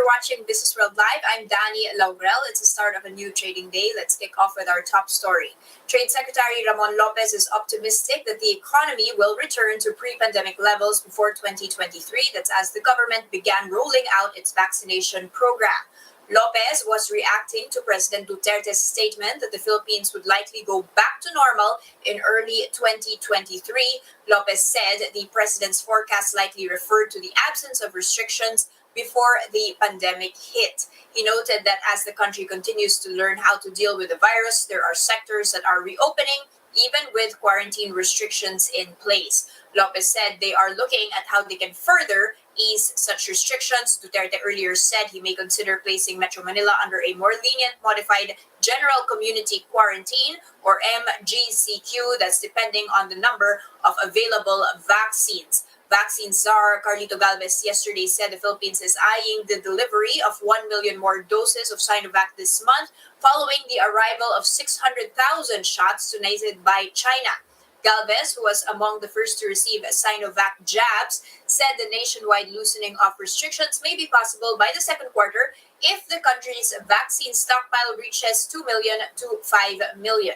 watching Business World Live. I'm Danie Laurel. It's the start of a new trading day. Let's kick off with our top story. Trade Secretary Lopez is optimistic that the economy will return to pre-pandemic levels before 2023. That's as the government began rolling out its vaccination program. Lopez was reacting to President Duterte's statement that the Philippines would likely go back to normal in early 2023. Lopez said the president's forecast likely referred to the absence of restrictions before the pandemic hit. He noted that as the country continues to learn how to deal with the virus, there are sectors that are reopening even with quarantine restrictions in place. Lopez said they are looking at how they can further ease such restrictions. Duterte earlier said he may consider placing Metro Manila under a more lenient modified general community quarantine or MGCQ that's depending on the number of available vaccines. Vaccine czar Carlito Galvez yesterday said the Philippines is eyeing the delivery of 1 million more doses of Sinovac this month following the arrival of 600,000 shots donated by China. Galvez, who was among the first to receive Sinovac jabs, said the nationwide loosening of restrictions may be possible by the second quarter if the country's vaccine stockpile reaches 2 million to 5 million.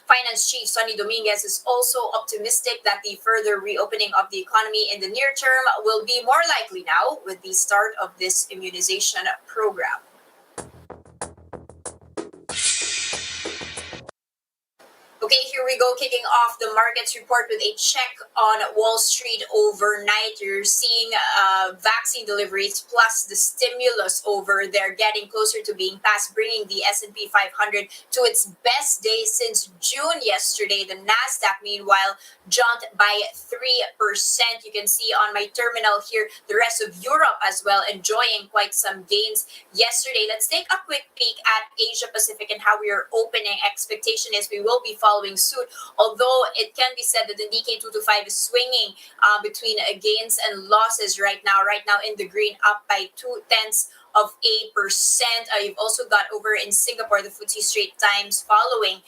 Finance Chief Sonny Dominguez is also optimistic that the further reopening of the economy in the near term will be more likely now with the start of this immunization program. Okay, here we go, kicking off the markets report with a check on Wall Street overnight. You're seeing vaccine deliveries plus the stimulus over there getting closer to being passed, bringing the S&P 500 to its best day since June yesterday. The NASDAQ, meanwhile, jumped by 3%. You can see on my terminal here the rest of Europe as well enjoying quite some gains yesterday. Let's take a quick peek at Asia Pacific and how we are opening. Expectation is we will be following suit, although it can be said that the Nikkei 225 is swinging between gains and losses right now. Right now in the green, up by 0.2%. You've also got over in Singapore the FTSE Straits Times following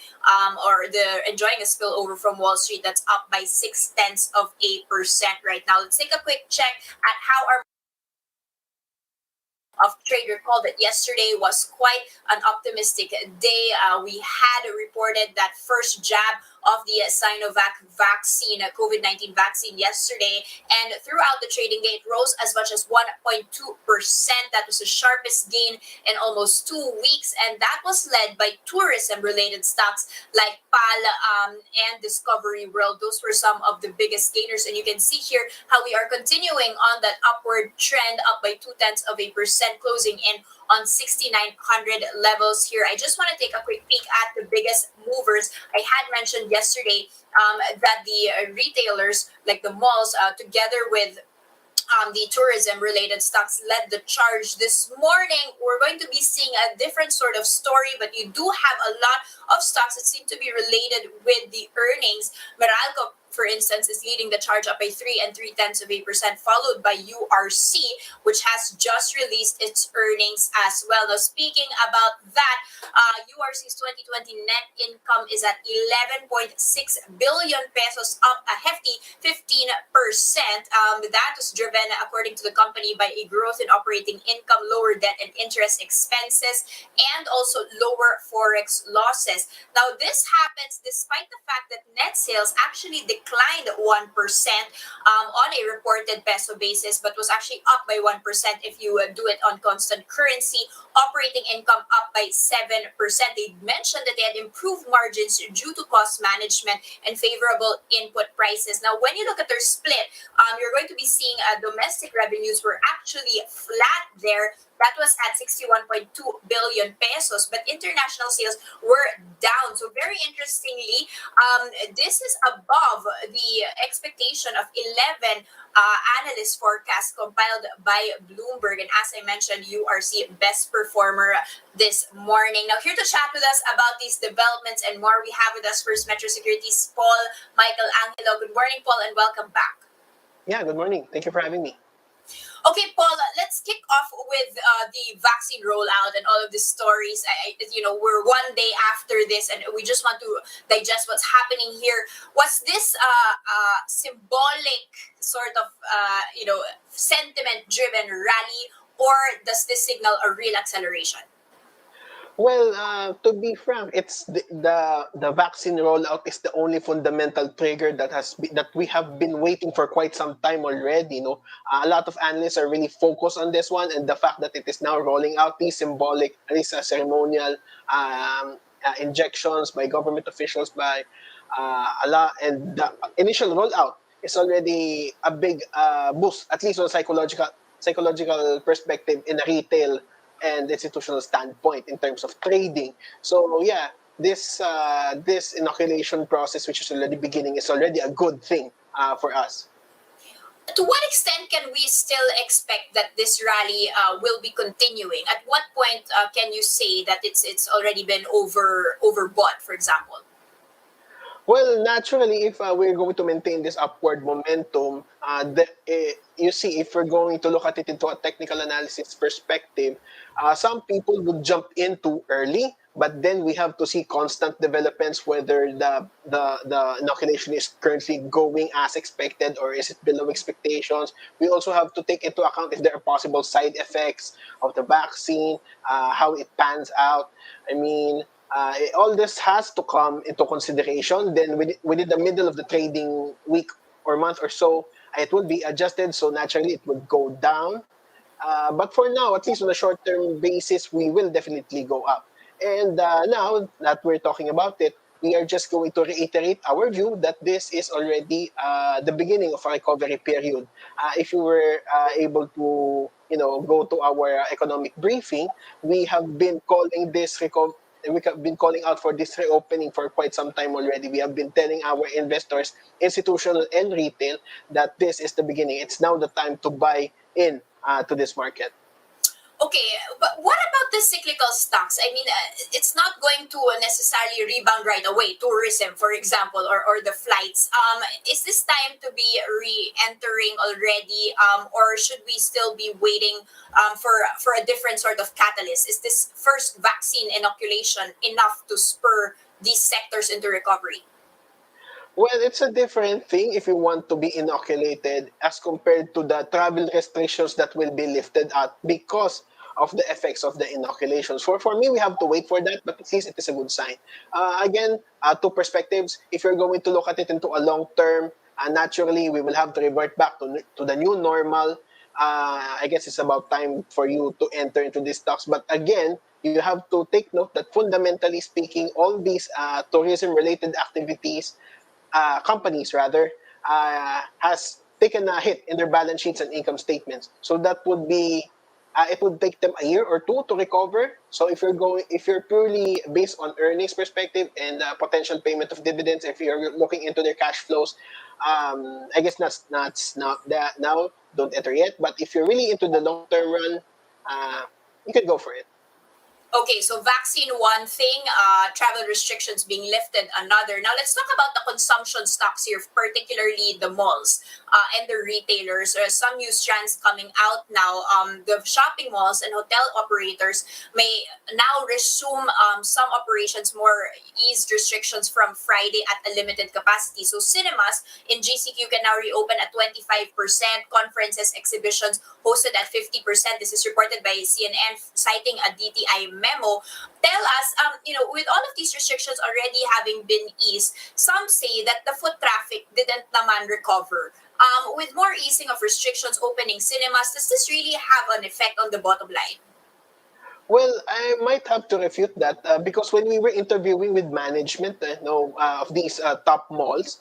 or the enjoying a spillover from Wall Street that's up by 0.6% right now. Let's take a quick check at how our of trade. Recall that yesterday was quite an optimistic day. We had reported that first jab of the Sinovac vaccine, COVID-19 vaccine yesterday, and throughout the trading day it rose as much as 1.2%. That was the sharpest gain in almost 2 weeks, and that was led by tourism-related stocks like PAUL and Discovery World. Those were some of the biggest gainers, and you can see here how we are continuing on that upward trend, up by 0.2%, closing in on 6,900 levels here. I just want to take a quick peek at the biggest movers. I had mentioned yesterday that the retailers, like the malls, together with the tourism-related stocks led the charge this morning. We're going to be seeing a different sort of story, but you do have a lot of stocks that seem to be related with the earnings. Meralco, for instance, is leading the charge up by 3.3%, followed by URC, which has just released its earnings as well. Now, speaking about that, URC's 2020 net income is at 11.6 billion pesos, up a hefty 15%. That was driven, according to the company, by a growth in operating income, lower debt and interest expenses, and also lower forex losses. Now, this happens despite the fact that net sales actually declined 1% on a reported peso basis, but was actually up by 1% if you do it on constant currency. Operating income up by 7%. They mentioned that they had improved margins due to cost management and favorable input prices. Now, when you look at their split, you're going to be seeing domestic revenues were actually flat there. That was at 61.2 billion pesos, but international sales were down. So very interestingly, this is above the expectation of 11 analyst forecasts compiled by Bloomberg. And as I mentioned, URC best performer this morning. Now, here to chat with us about these developments and more, we have with us first Metro Securities Paul Angelo. Good morning, Paul, and welcome back. Yeah, good morning. Thank you for having me. Okay, Paul, let's kick off with the vaccine rollout and all of the stories. We're 1 day after this, and we just want to digest what's happening here. Was this symbolic sort of, sentiment-driven rally, or does this signal a real acceleration? Well, to be frank, it's the vaccine rollout is the only fundamental trigger that we have been waiting for quite some time already. A lot of analysts are really focused on this one, and the fact that it is now rolling out these symbolic, these ceremonial injections by government officials, by a lot, and the initial rollout is already a big boost, at least on a psychological perspective in a retail and institutional standpoint in terms of trading. So yeah, this inoculation process, which is already beginning, is already a good thing for us. To what extent can we still expect that this rally will be continuing? At what point can you say that it's already been overbought, for example? Well, naturally, if we're going to maintain this upward momentum, you see, if we're going to look at it into a technical analysis perspective, some people would jump in too early, but then we have to see constant developments whether the inoculation is currently going as expected or is it below expectations. We also have to take into account if there are possible side effects of the vaccine, how it pans out. I mean, all this has to come into consideration. Then within the middle of the trading week or month or so, it will be adjusted. So naturally, it would go down. But for now, at least on a short-term basis, we will definitely go up. And now that we're talking about it, we are just going to reiterate our view that this is already the beginning of a recovery period. If you were able to, go to our economic briefing, we have been calling this we have been calling out for this reopening for quite some time already. We have been telling our investors, institutional and retail, that this is the beginning. It's now the time to buy in to this market. Okay, but what about the cyclical stocks? I mean, it's not going to necessarily rebound right away. Tourism, for example, or the flights. Is this time to be re-entering already, or should we still be waiting for a different sort of catalyst? Is this first vaccine inoculation enough to spur these sectors into recovery? Well, it's a different thing if you want to be inoculated as compared to the travel restrictions that will be lifted out because of the effects of the inoculations. For me, we have to wait for that, but at least it is a good sign. Again, two perspectives. If you're going to look at it into a long term, naturally, we will have to revert back to the new normal. I guess it's about time for you to enter into these stocks. But again, you have to take note that fundamentally speaking, all these tourism related activities companies rather has taken a hit in their balance sheets and income statements. So that would be it would take them a year or two to recover. So if you're purely based on earnings perspective and potential payment of dividends, if you're looking into their cash flows, I guess that's not that now. Don't enter yet. But if you're really into the long term run, uh, you could go for it. Okay, so vaccine one thing, travel restrictions being lifted another. Now let's talk about the consumption stocks here, particularly the malls and the retailers. Some news strands coming out now. The shopping malls and hotel operators may now resume some operations, more eased restrictions from Friday at a limited capacity. So cinemas in GCQ can now reopen at 25%, conferences, exhibitions hosted at 50%. This is reported by CNN, citing a DTI memo. Tell us, with all of these restrictions already having been eased, some say that the foot traffic didn't naman recover. With more easing of restrictions opening cinemas, does this really have an effect on the bottom line? Well, I might have to refute that because when we were interviewing with management of these top malls,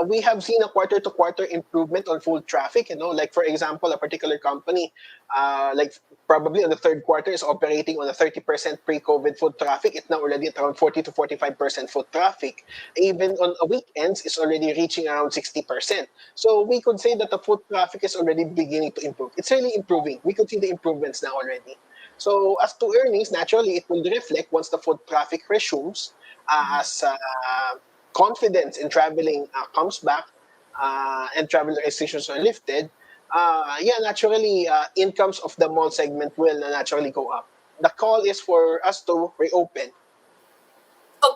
we have seen a quarter to quarter improvement on full traffic. Like for example, a particular company, like probably on the third quarter, is operating on a 30% pre-COVID foot traffic. It's now already at around 40 to 45% foot traffic. Even on weekends, it's already reaching around 60%. So we could say that the foot traffic is already beginning to improve. It's really improving. We could see the improvements now already. So as to earnings, naturally, it will reflect once the foot traffic resumes as confidence in traveling comes back and travel restrictions are lifted. Yeah, naturally, incomes of the mall segment will naturally go up. The call is for us to reopen.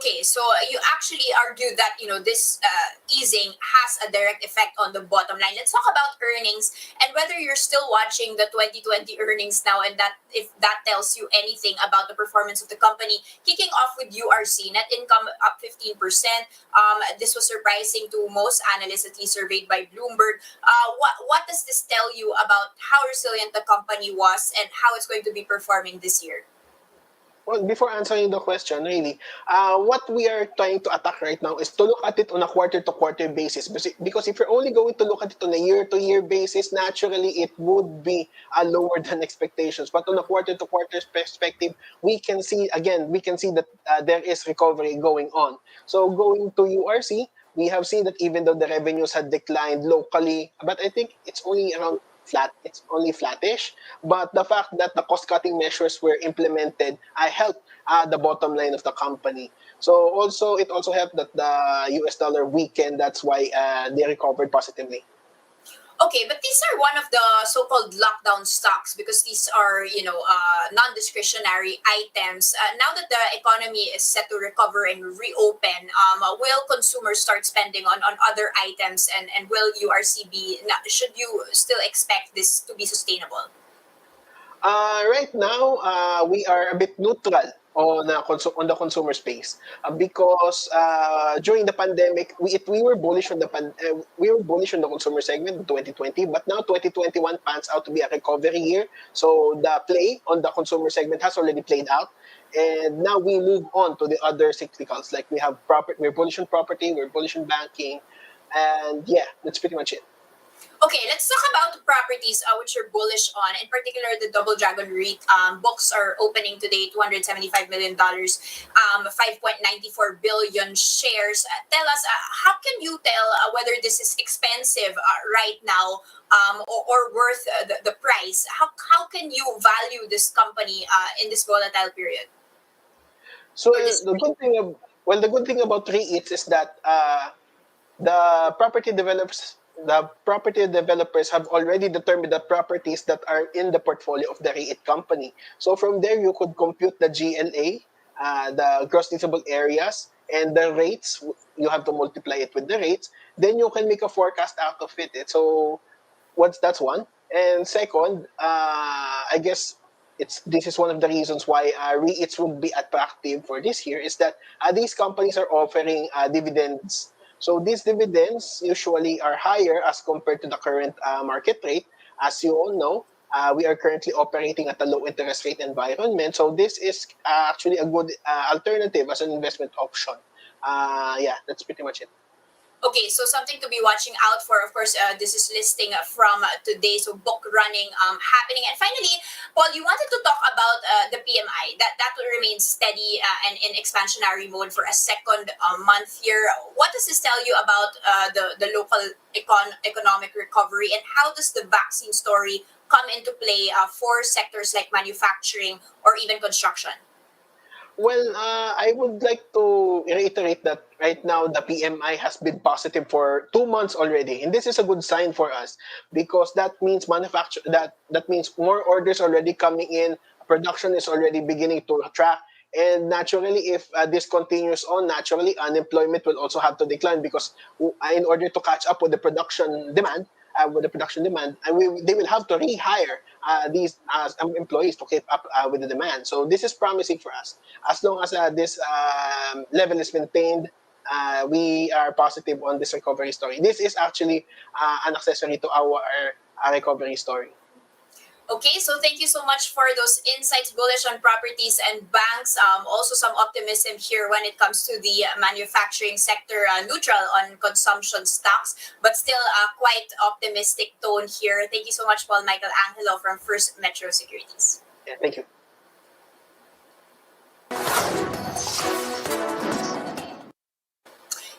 Okay, so you actually argue that this easing has a direct effect on the bottom line. Let's talk about earnings and whether you're still watching the 2020 earnings now, and that if that tells you anything about the performance of the company. Kicking off with URC, net income up 15%. This was surprising to most analysts, at least surveyed by Bloomberg. What does this tell you about how resilient the company was and how it's going to be performing this year? Well, before answering the question, really, what we are trying to attack right now is to look at it on a quarter-to-quarter basis. Because if you're only going to look at it on a year-to-year basis, naturally it would be lower than expectations. But on a quarter-to-quarter perspective, we can see that there is recovery going on. So going to URC, we have seen that even though the revenues had declined locally, but I think it's only flattish. But the fact that the cost cutting measures were implemented helped the bottom line of the company. So also it also helped that the US dollar weakened. That's why they recovered positively. Okay, but these are one of the so-called lockdown stocks because these are, non-discretionary items. Now that the economy is set to recover and reopen, will consumers start spending on other items, and will URCB, should you still expect this to be sustainable? Right now, we are a bit neutral on the consumer space because during the pandemic, we were bullish on we were bullish on the consumer segment in 2020, but now 2021 pans out to be a recovery year. So the play on the consumer segment has already played out, and now we move on to the other cyclicals. Like we have property, we're bullish on property, we're bullish on banking, and yeah, that's pretty much it. Okay, let's talk about the properties which you're bullish on. In particular, the Double Dragon REIT books are opening today, $275 million, 5.94 billion shares. Tell us, how can you tell whether this is expensive right now or worth the price? How can you value this company in this volatile period So or this REIT? the good thing about REITs is that the property developers have already determined the properties that are in the portfolio of the REIT company. So from there, you could compute the GLA, the gross leasable areas, and the rates. You have to multiply it with the rates. Then you can make a forecast out of it. So that's one. And second, I guess this is one of the reasons why REITs would be attractive for this year is that these companies are offering dividends. So these dividends usually are higher as compared to the current market rate. As you all know, we are currently operating at a low interest rate environment. So this is actually a good alternative as an investment option. Yeah, that's pretty much it. Okay, so something to be watching out for. Of course, this is listing from today, so book running happening. And finally, Paul, you wanted to talk about the PMI that will remain steady and in expansionary mode for a second month here. What does this tell you about the local economic recovery, and how does the vaccine story come into play for sectors like manufacturing or even construction? Well, I would like to reiterate that right now the PMI has been positive for 2 months already, and this is a good sign for us because that means more orders already coming in, production is already beginning to track, and naturally, if this continues on, naturally unemployment will also have to decline because in order to catch up with the production demand, and they will have to rehire these employees to keep up with the demand. So this is promising for us. As long as this level is maintained, we are positive on this recovery story. This is actually an accessory to our recovery story. Okay, so thank you so much for those insights, bullish on properties and banks. Also, some optimism here when it comes to the manufacturing sector, neutral on consumption stocks, but still quite optimistic tone here. Thank you so much, Paul Michael Angelo from First Metro Securities. Yeah, thank you.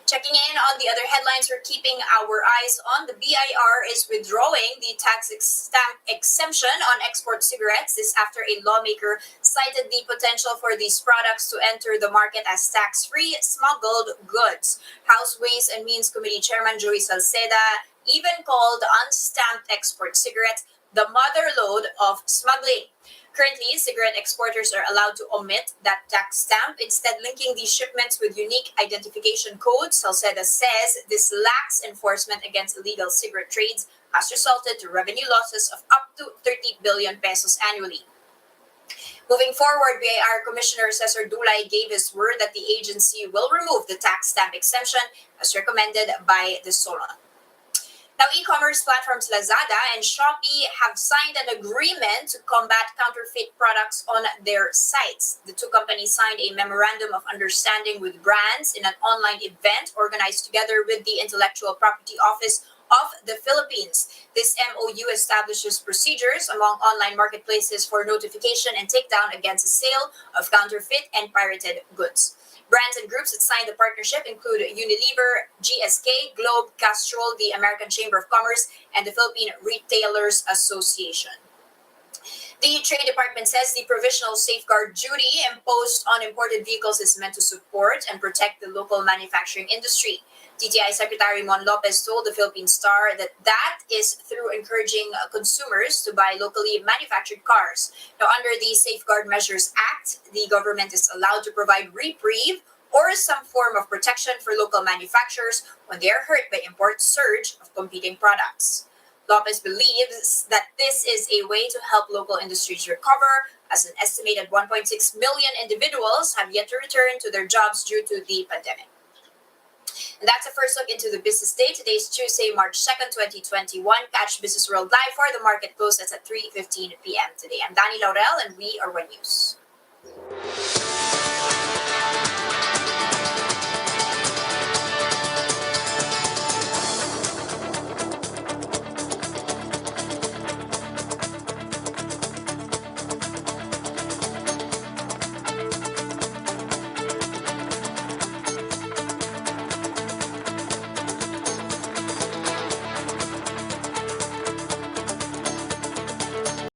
Checking in on the other headlines, we're keeping our eyes on. The BIR is withdrawing the tax stamp exemption on export cigarettes. This after a lawmaker cited the potential for these products to enter the market as tax-free smuggled goods. House Ways and Means Committee Chairman Joey Salceda even called unstamped export cigarettes the mother lode of smuggling. Currently, cigarette exporters are allowed to omit that tax stamp, instead linking these shipments with unique identification codes. Salceda says this lax enforcement against illegal cigarette trades has resulted to revenue losses of up to 30 billion pesos annually. Moving forward, BIR Commissioner Cesar Dulay gave his word that the agency will remove the tax stamp exemption as recommended by the SOLON. Now, e-commerce platforms Lazada and Shopee have signed an agreement to combat counterfeit products on their sites. The two companies signed a memorandum of understanding with brands in an online event organized together with the Intellectual Property Office of the Philippines. This MOU establishes procedures among online marketplaces for notification and takedown against the sale of counterfeit and pirated goods. Brands and groups that signed the partnership include Unilever, GSK, Globe, Castrol, the American Chamber of Commerce, and the Philippine Retailers Association. The Trade Department says the provisional safeguard duty imposed on imported vehicles is meant to support and protect the local manufacturing industry. TTI Secretary Mon Lopez told the Philippine Star that is through encouraging consumers to buy locally manufactured cars. Now, under the Safeguard Measures Act, the government is allowed to provide reprieve or some form of protection for local manufacturers when they are hurt by import surge of competing products. Lopez believes that this is a way to help local industries recover, as an estimated 1.6 million individuals have yet to return to their jobs due to the pandemic. And that's a first look into the business day. Today is Tuesday, March 2nd, 2021. Catch Business World live for the market close. That's at 3:15 p.m. today. I'm Danie Laurel, and we are One News.